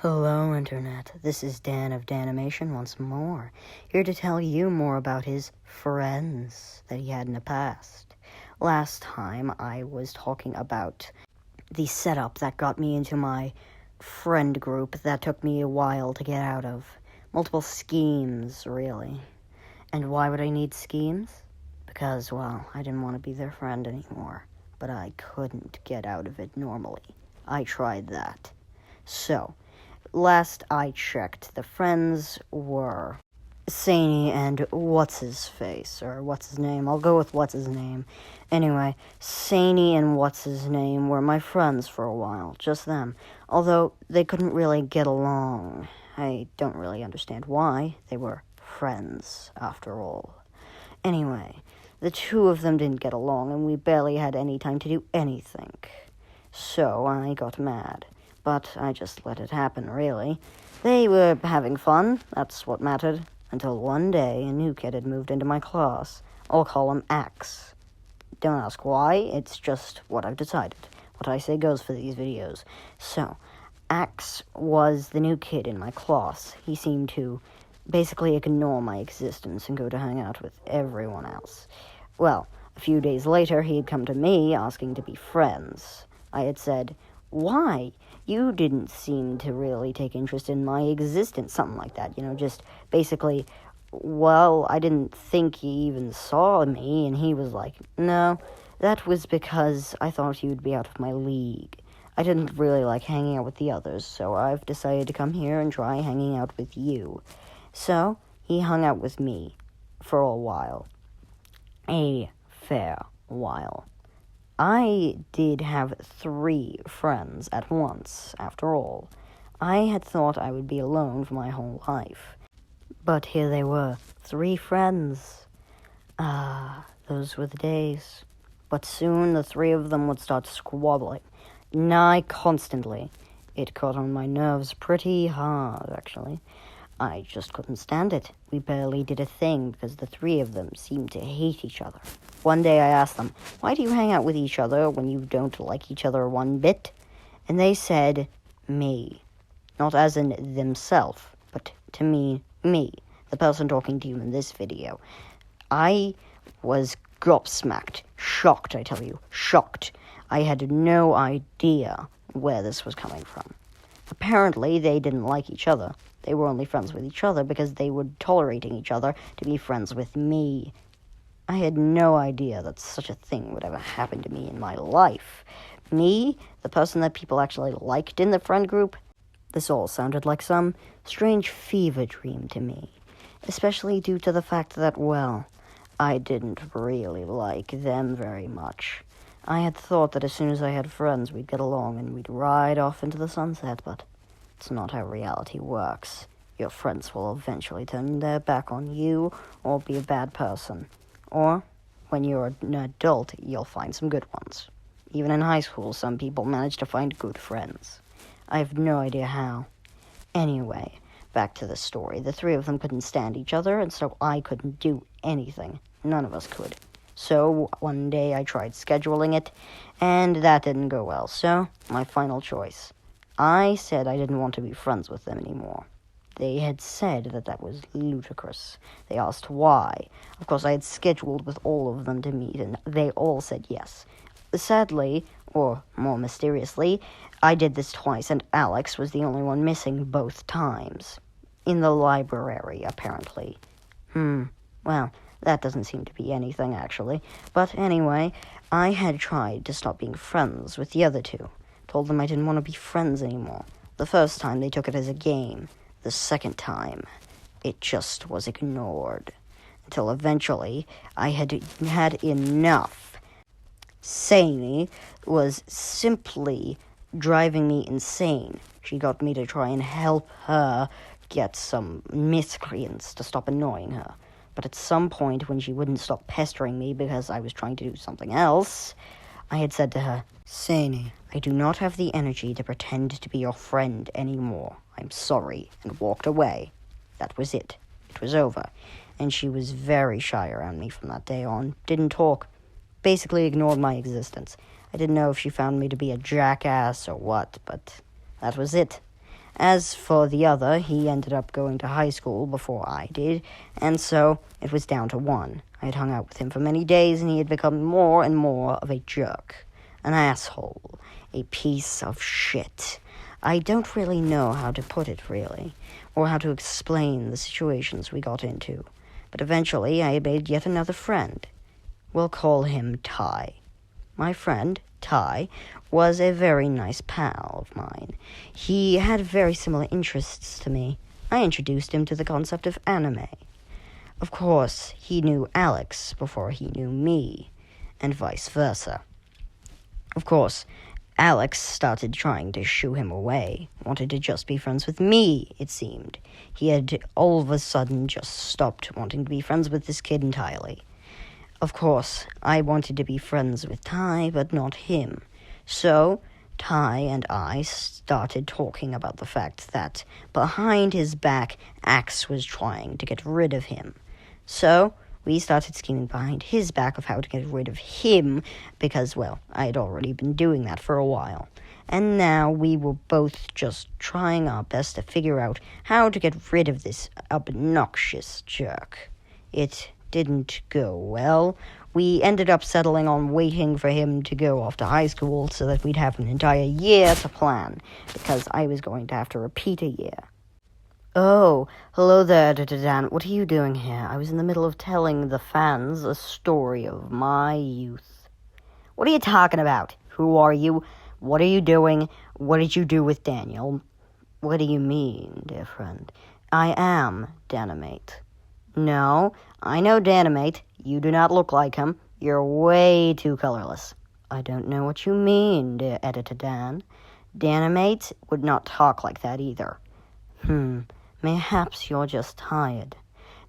Hello, Internet. This is Dan of Danimation once more, here to tell you more about his friends that he had in the past. Last time, I was talking about the setup that got me into my friend group that took me a while to get out of. Multiple schemes, really. And why would I need schemes? Because, well, I didn't want to be their friend anymore, but I couldn't get out of it normally. I tried that. So, last I checked, the friends were Saney and What's-His-Face, or What's-His-Name. I'll go with What's-His-Name. Anyway, Saney and What's-His-Name were my friends for a while, just them. Although they couldn't really get along. I don't really understand why. They were friends, after all. Anyway, the two of them didn't get along, and we barely had any time to do anything. So I got mad. But I just let it happen, really. They were having fun, that's what mattered, until one day a new kid had moved into my class. I'll call him Axe. Don't ask why, it's just what I've decided. What I say goes for these videos. So, Axe was the new kid in my class. He seemed to basically ignore my existence and go to hang out with everyone else. Well, a few days later, he had come to me asking to be friends. I had said, "Why? You didn't seem to really take interest in my existence," something like that, just basically, well, I didn't think he even saw me, and he was like, "No, that was because I thought you'd be out of my league. I didn't really like hanging out with the others, so I've decided to come here and try hanging out with you." So, he hung out with me for a while. A fair while. I did have 3 friends at once, after all. I had thought I would be alone for my whole life. But here they were, 3 friends. Those were the days. But soon the 3 of them would start squabbling, nigh constantly. It got on my nerves pretty hard, actually. I just couldn't stand it. We barely did a thing because the 3 of them seemed to hate each other. One day I asked them, "Why do you hang out with each other when you don't like each other one bit?" And they said, "Me." Not as in themselves, but to me, the person talking to you in this video. I was gobsmacked. Shocked, I tell you. Shocked. I had no idea where this was coming from. Apparently, they didn't like each other. They were only friends with each other because they were tolerating each other to be friends with me. I had no idea that such a thing would ever happen to me in my life. Me, the person that people actually liked in the friend group? This all sounded like some strange fever dream to me, especially due to the fact that, well, I didn't really like them very much. I had thought that as soon as I had friends, we'd get along and we'd ride off into the sunset, but it's not how reality works. Your friends will eventually turn their back on you or be a bad person. Or, when you're an adult, you'll find some good ones. Even in high school, some people manage to find good friends. I have no idea how. Anyway, back to the story. The 3 of them couldn't stand each other, and so I couldn't do anything. None of us could. So, one day I tried scheduling it, and that didn't go well. So, my final choice. I said I didn't want to be friends with them anymore. They had said that was ludicrous. They asked why. Of course, I had scheduled with all of them to meet, and they all said yes. Sadly, or more mysteriously, I did this twice, and Alex was the only one missing both times. In the library, apparently. Well, that doesn't seem to be anything, actually. But anyway, I had tried to stop being friends with the other 2. Told them I didn't want to be friends anymore. The first time, they took it as a game. The second time, it just was ignored. Until eventually, I had had enough. Saney was simply driving me insane. She got me to try and help her get some miscreants to stop annoying her. But at some point, when she wouldn't stop pestering me because I was trying to do something else, I had said to her, "Saney, I do not have the energy to pretend to be your friend anymore. I'm sorry," and walked away. That was it. It was over. And she was very shy around me from that day on. Didn't talk. Basically ignored my existence. I didn't know if she found me to be a jackass or what, but that was it. As for the other, he ended up going to high school before I did, and so it was down to one. I had hung out with him for many days, and he had become more and more of a jerk. An asshole. A piece of shit. I don't really know how to put it, really, or how to explain the situations we got into. But eventually I made yet another friend. We'll call him Ty. My friend, Ty, was a very nice pal of mine. He had very similar interests to me. I introduced him to the concept of anime. Of course, he knew Alex before he knew me, and vice versa. Of course, Alex started trying to shoo him away, wanted to just be friends with me, it seemed. He had all of a sudden just stopped wanting to be friends with this kid entirely. Of course, I wanted to be friends with Ty, but not him. So, Ty and I started talking about the fact that behind his back, Axe was trying to get rid of him. So, we started scheming behind his back of how to get rid of him because, well, I had already been doing that for a while. And now we were both just trying our best to figure out how to get rid of this obnoxious jerk. It didn't go well. We ended up settling on waiting for him to go off to high school so that we'd have an entire year to plan, because I was going to have to repeat a year. Oh, hello there, Dan. What are you doing here? I was in the middle of telling the fans a story of my youth. What are you talking about? Who are you? What are you doing? What did you do with Daniel? What do you mean, dear friend? I am Danimate. No, I know Danimate. You do not look like him. You're way too colorless. I don't know what you mean, dear Editor Dan. Danimate would not talk like that either. Mayhaps you're just tired.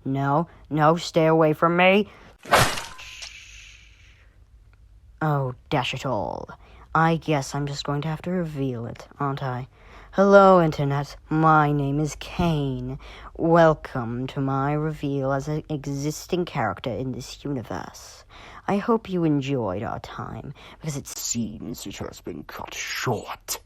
No, stay away from me. Oh, dash it all. I guess I'm just going to have to reveal it, aren't I? Hello, Internet. My name is Kane. Welcome to my reveal as an existing character in this universe. I hope you enjoyed our time, because it seems it has been cut short.